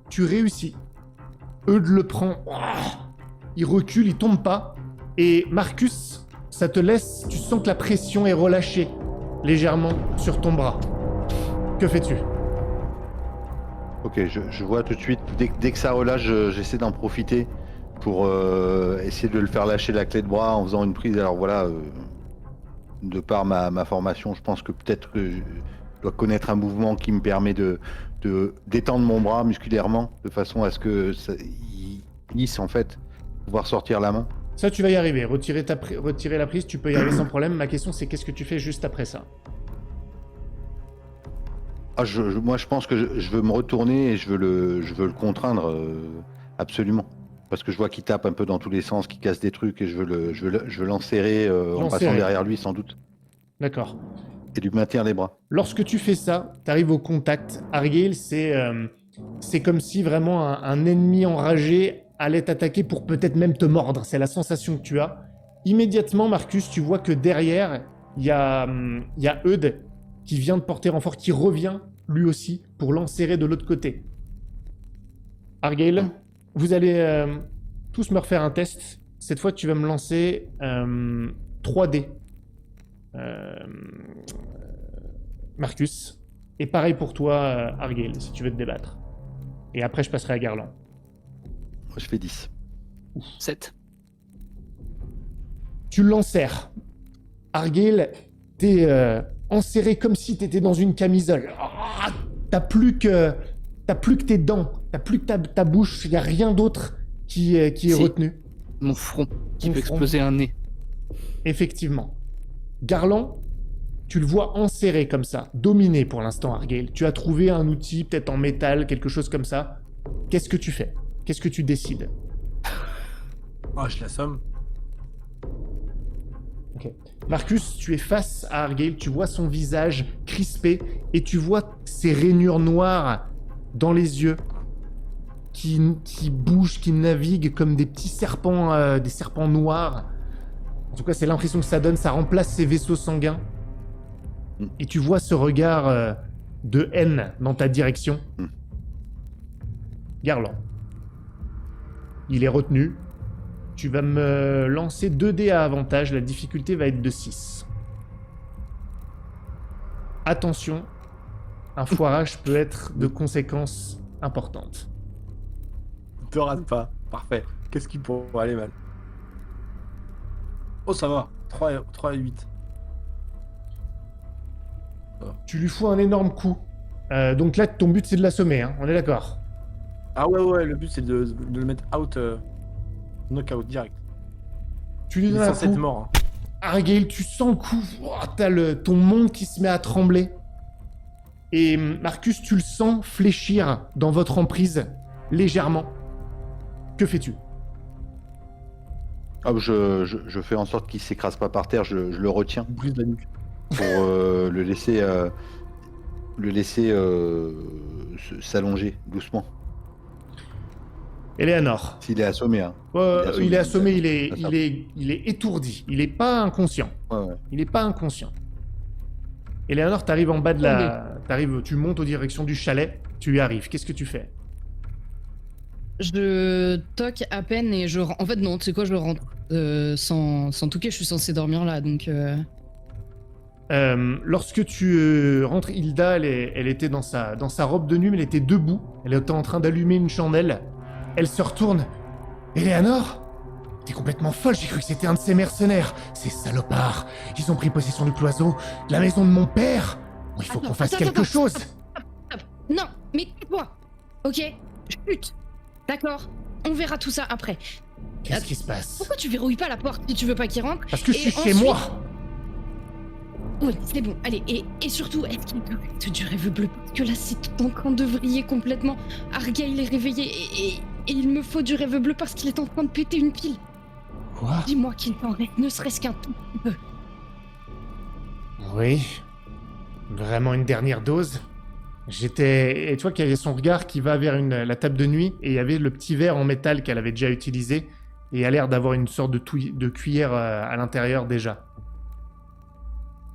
tu réussis. Eudes le prend, il recule, il tombe pas. Et Marcus, ça te laisse, tu sens que la pression est relâchée légèrement sur ton bras. Que fais-tu ? Ok, je vois tout de suite, dès que ça relâche, j'essaie d'en profiter pour essayer de le faire lâcher la clé de bras en faisant une prise. Alors voilà, de par ma formation, je pense que peut-être que je dois connaître un mouvement qui me permet de détendre mon bras musculairement, de façon à ce que il glisse en fait, pouvoir sortir la main. Ça, tu vas y arriver. Retirer la prise, tu peux y arriver sans problème. Ma question, c'est qu'est-ce que tu fais juste après ça ? Ah, moi, je pense que je veux me retourner et je veux le contraindre absolument. Parce que je vois qu'il tape un peu dans tous les sens, qu'il casse des trucs et je veux l'enserrer en passant derrière lui sans doute. D'accord. Et lui maintenir les bras. Lorsque tu fais ça, tu arrives au contact. Argale, c'est comme si vraiment un ennemi enragé allait t'attaquer pour peut-être même te mordre. C'est la sensation que tu as. Immédiatement, Marcus, tu vois que derrière, il y a Eudes qui vient de porter renfort, qui revient lui aussi pour l'enserrer de l'autre côté. Argale, vous allez tous me refaire un test. Cette fois, tu vas me lancer 3D. Marcus. Et pareil pour toi, Argale, si tu veux te débattre. Et après, je passerai à Garland. Moi, je fais 10. 7. Tu l'enserres. Argale, t'es enserré comme si t'étais dans une camisole. T'as plus que tes dents, t'as plus que ta bouche, il n'y a rien d'autre qui est retenu. Mon front qui Ton peut front. exploser un nez. Effectivement. Garland, tu le vois enserré comme ça, dominé pour l'instant, Argale. Tu as trouvé un outil, peut-être en métal, quelque chose comme ça. Qu'est-ce que tu fais ? Qu'est-ce que tu décides ? Oh, je l'assomme. Ok. Marcus, tu es face à Argale, tu vois son visage crispé et tu vois ses rainures noires dans les yeux qui bougent, qui naviguent comme des petits serpents, des serpents noirs. En tout cas, c'est l'impression que ça donne, ça remplace ses vaisseaux sanguins. Et tu vois ce regard de haine dans ta direction. Garland. Il est retenu. Tu vas me lancer 2 dés à avantage, la difficulté va être de 6. Attention, un foirage peut être de conséquences importantes. Ne te rate pas. Parfait. Qu'est-ce qui pourrait aller mal? Oh, ça va. 3 et 8. Tu lui fous un énorme coup. Donc là, ton but, c'est de l'assommer, hein, on est d'accord? Ah ouais, le but c'est de le mettre out, knockout direct. Tu lui Il est donnes un censé être coup. mort. Hein. Argale, tu sens le coup. Oh, t'as ton monde qui se met à trembler. Et Marcus, tu le sens fléchir dans votre emprise, légèrement. Que fais-tu? Ah, je fais en sorte qu'il s'écrase pas par terre, je le retiens Brise la nuque. pour le laisser s'allonger doucement. Eleanor. S'il est assommé, hein. Il est assommé, il est il est étourdi. Il est pas inconscient. Ouais. Il est pas inconscient. Eleanor, t'arrives en bas de tu montes aux directions du chalet, tu y arrives. Qu'est-ce que tu fais? Je toque à peine et en fait, non, tu sais quoi, je rentre. Sans toquer, je suis censée dormir là, donc... Lorsque tu rentres, Hilda, elle était dans sa robe de nuit, mais elle était debout. Elle était en train d'allumer une chandelle. Elle se retourne. Eleanor? T'es complètement folle, j'ai cru que c'était un de ces mercenaires. Ces salopards. Ils ont pris possession du cloiseau, de la maison de mon père. Bon, il faut qu'on fasse quelque chose. Non, mais tais-toi. Ok, chut. D'accord, on verra tout ça après. Qu'est-ce qui se passe? Pourquoi tu verrouilles pas la porte si tu veux pas qu'il rentre? Parce que je suis chez ensuite... moi. Oui, c'est bon, allez, et surtout, est-ce qu'il te reste du rêve bleu? Parce que là, c'est tout en train de vriller complètement. Argyle est réveillé et il me faut du rêve bleu parce qu'il est en train de péter une pile. Quoi? Dis-moi qu'il t'en reste, ne serait-ce qu'un tout petit peu. Oui. Vraiment une dernière dose? Et tu vois qu'il y avait son regard qui va vers la table de nuit, et il y avait le petit verre en métal qu'elle avait déjà utilisé, et il a l'air d'avoir une sorte de cuillère à l'intérieur déjà.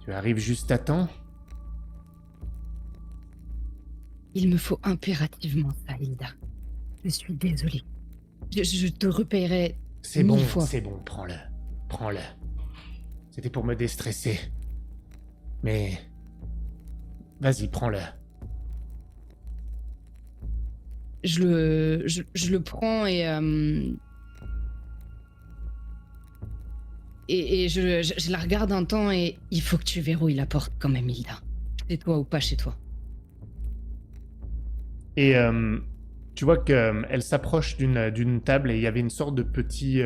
Tu arrives juste à temps? Il me faut impérativement ça, Hilda. Je suis désolée. Je te repayerai C'est 1000 bon, fois. c'est bon, prends-le. Prends-le. C'était pour me déstresser. Mais... Vas-y, prends-le. Je le prends et je la regarde un temps et il faut que tu verrouilles la porte quand même, Hilda. Chez toi ou pas chez toi. Et tu vois qu'elle s'approche d'une table et il y avait une sorte de petite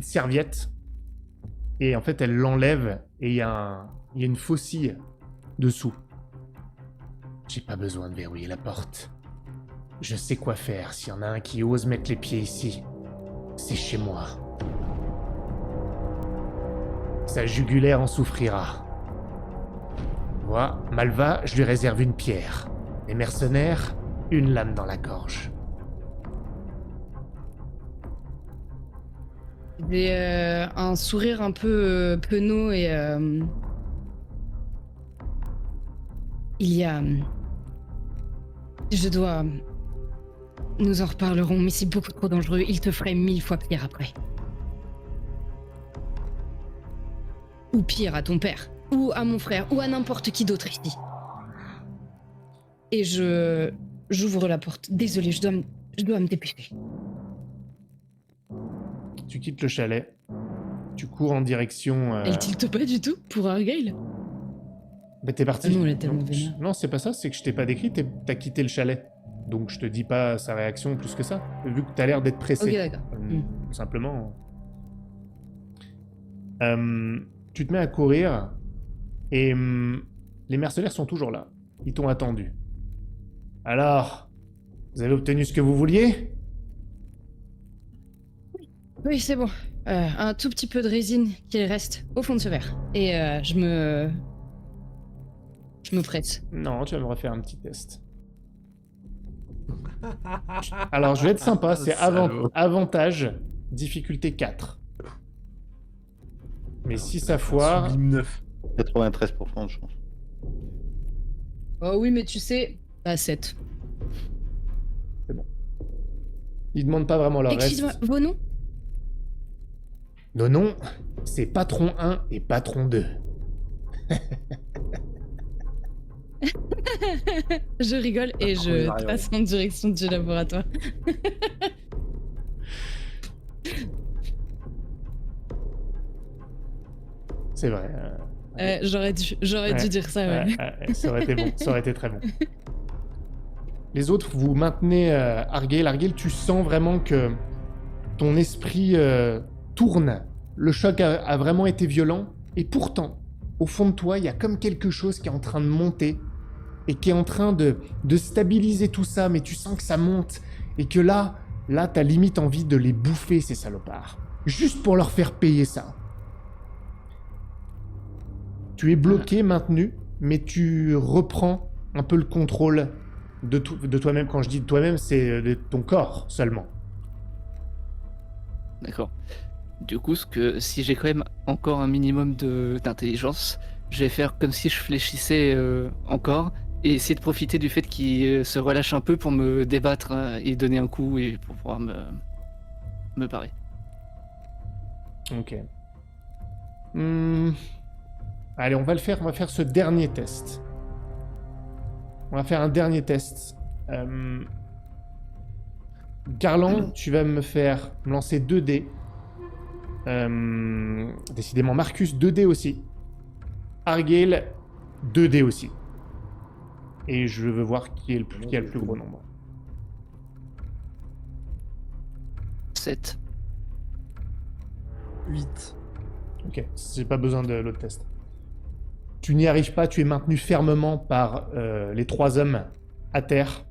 serviette. Et en fait, elle l'enlève et il y a une faucille dessous. J'ai pas besoin de verrouiller la porte. Je sais quoi faire s'il y en a un qui ose mettre les pieds ici. C'est chez moi. Sa jugulaire en souffrira. Moi, Malva, je lui réserve une pierre. Les mercenaires, une lame dans la gorge. J'ai un sourire un peu penaud et il y a... Nous en reparlerons, mais c'est beaucoup trop dangereux. Il te ferait 1000 fois pire après. Ou pire à ton père, ou à mon frère, ou à n'importe qui d'autre ici. Et j'ouvre la porte. Désolée, je dois me dépêcher. Tu quittes le chalet. Tu cours en direction... Elle tilte pas du tout pour Argyle. Bah t'es parti. Non, elle est tellement vénère. Non, c'est pas ça, c'est que je t'ai pas décrit, t'as quitté le chalet. Donc je te dis pas sa réaction plus que ça, vu que t'as l'air d'être pressé. Ok, d'accord. Simplement. Tu te mets à courir, et les mercenaires sont toujours là. Ils t'ont attendu. Alors, vous avez obtenu ce que vous vouliez? Oui, c'est bon. Un tout petit peu de résine qu'il reste au fond de ce verre. Et je me presse. Non, tu vas me refaire un petit test. Alors, je vais être sympa, c'est avantage, difficulté 4. Mais si ça foire... Sublime 9. 93% je pense. Oh oui, mais tu sais, à 7. Ils demandent pas vraiment leur reste. Excuse-moi, vos noms? Nos noms, c'est Patron 1 et Patron 2. Je rigole et je Mario. passe en direction du laboratoire. C'est vrai. J'aurais dû dire ça, ouais. Ça aurait été bon, ça aurait été très bon. Les autres, vous maintenez Argyle. Argyle, tu sens vraiment que ton esprit tourne. Le choc a vraiment été violent. Et pourtant, au fond de toi, il y a comme quelque chose qui est en train de monter et qui est en train de stabiliser tout ça, mais tu sens que ça monte et que là, t'as limite envie de les bouffer, ces salopards. Juste pour leur faire payer ça. Tu es bloqué, maintenu, mais tu reprends un peu le contrôle de toi-même. Quand je dis de toi-même, c'est de ton corps seulement. D'accord. Du coup, si j'ai quand même encore un minimum d'intelligence, je vais faire comme si je fléchissais encore et essayer de profiter du fait qu'il se relâche un peu pour me débattre et donner un coup et pour pouvoir me barrer. Ok. Allez, on va faire ce dernier test. On va faire un dernier test. Garland, tu vas me lancer 2 dés. Décidément, Marcus, 2 dés aussi. Argyle, 2 dés aussi. Et je veux voir qui a le plus gros nombre. 7. 8. Ok, j'ai pas besoin de l'autre test. Tu n'y arrives pas, tu es maintenu fermement par les 3 hommes à terre.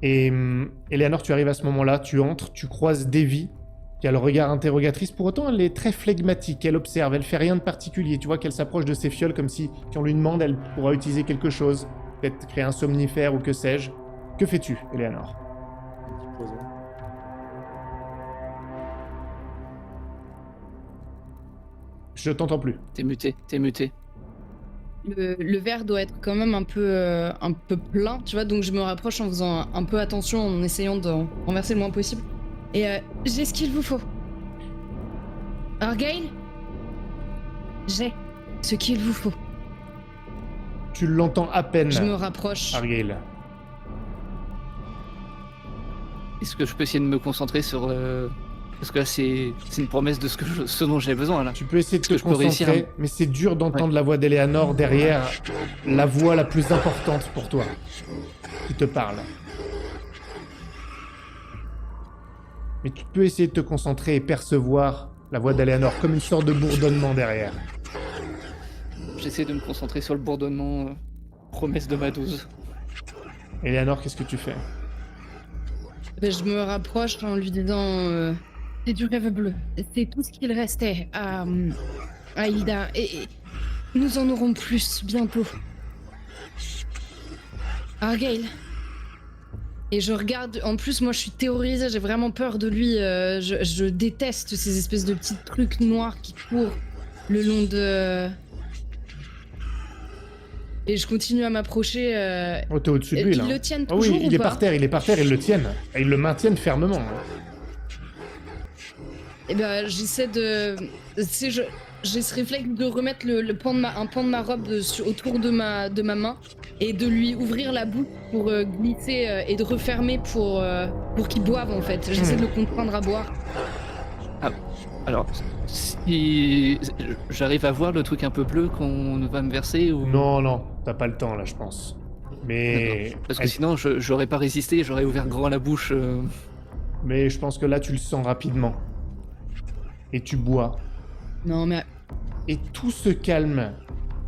Et Eleanor, tu arrives à ce moment-là, tu entres, tu croises Davy, qui a le regard interrogatrice. Pour autant, elle est très flegmatique, elle observe, elle fait rien de particulier. Tu vois qu'elle s'approche de ses fioles comme si on lui demande, elle pourra utiliser quelque chose. Peut-être créer un somnifère ou que sais-je. Que fais-tu, Eleanor? Petit poison. Je t'entends plus. T'es muté, t'es muté. Le verre doit être quand même un peu plein, tu vois, donc je me rapproche en faisant un peu attention, en essayant de renverser le moins possible. Et j'ai ce qu'il vous faut. Argyle, j'ai ce qu'il vous faut. Tu l'entends à peine, Je me rapproche. Argyle. Est-ce que je peux essayer de me concentrer sur... Parce que là, c'est une promesse de ce dont j'ai besoin, là. Tu peux essayer de Est-ce te que je peux réussir concentrer, mais c'est dur d'entendre la voix d'Eleanor derrière la voix la plus importante pour toi, qui te parle. Mais tu peux essayer de te concentrer et percevoir la voix d'Eleanor comme une sorte de bourdonnement derrière. J'essaie de me concentrer sur le bourdonnement promesse de ma 12. Eleanor, qu'est-ce que tu fais? Ben, je me rapproche en lui disant c'est du rêve bleu. C'est tout ce qu'il restait à Hilda. Et nous en aurons plus bientôt. Argyle. Et je regarde. En plus, moi, je suis terrorisée. J'ai vraiment peur de lui. Je déteste ces espèces de petits trucs noirs qui courent le long de. Et je continue à m'approcher. Oh, t'es au-dessus de lui, là. Ils le tiennent Oh oui, toujours il ou est pas par terre, ils le tiennent. Et ils le maintiennent fermement. Et ben, j'essaie de. J'ai ce réflexe de remettre un pan de ma robe autour de ma main et de lui ouvrir la bouche pour glisser et de refermer pour qu'il boive en fait. J'essaie de le contraindre à boire. Alors, si j'arrive à voir le truc un peu bleu qu'on va me verser ou... Non, t'as pas le temps, là, je pense. Mais... D'accord. Parce que sinon, j'aurais pas résisté, j'aurais ouvert grand la bouche. Mais je pense que là, tu le sens rapidement. Et tu bois. Non mais. Et tout se calme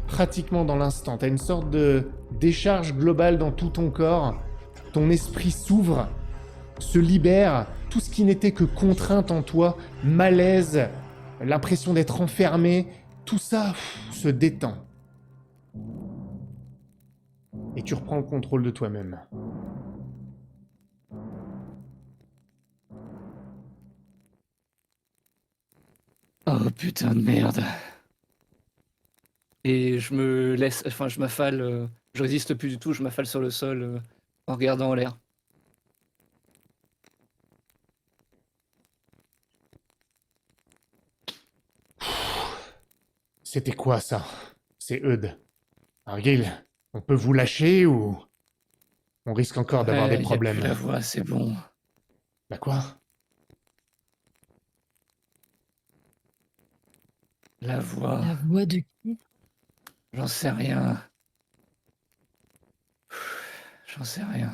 pratiquement dans l'instant. T'as une sorte de décharge globale dans tout ton corps. Ton esprit s'ouvre, se libère. Tout ce qui n'était que contrainte en toi, malaise, l'impression d'être enfermé, tout ça se détend. Et tu reprends le contrôle de toi-même. Oh putain de merde. Et je me laisse, enfin je m'affale, je résiste plus du tout, je m'affale sur le sol en regardant en l'air. C'était quoi ça? C'est Eudes. Argyle, on peut vous lâcher ou... On risque encore d'avoir des Y a problèmes. plus la voix, c'est bon. Bah quoi? La voix, La voix de qui? j'en sais rien. J'en sais rien.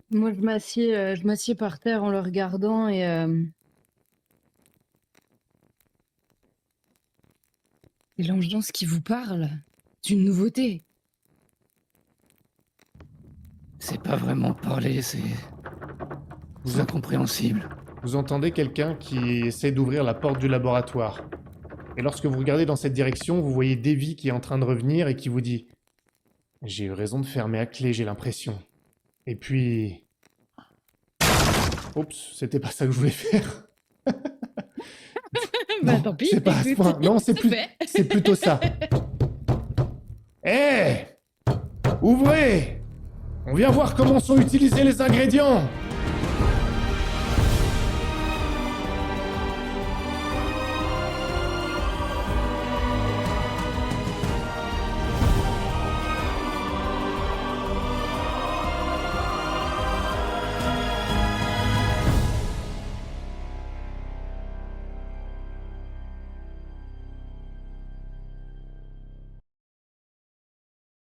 Moi, je m'assieds par terre en le regardant et. Et l'ambiance qui vous parle, c'est une nouveauté. C'est pas vraiment parler, c'est Vous, incompréhensible. vous entendez quelqu'un qui essaie d'ouvrir la porte du laboratoire. Et lorsque vous regardez dans cette direction, vous voyez Davy qui est en train de revenir et qui vous dit « J'ai eu raison de fermer à clé, j'ai l'impression. » Et puis... Oups, c'était pas ça que je voulais faire. Bah Non, tant pis. c'est pas à ce écoute, point. Non, c'est fait. c'est plutôt ça. Hé! Ouvrez! On vient voir comment sont utilisés les ingrédients!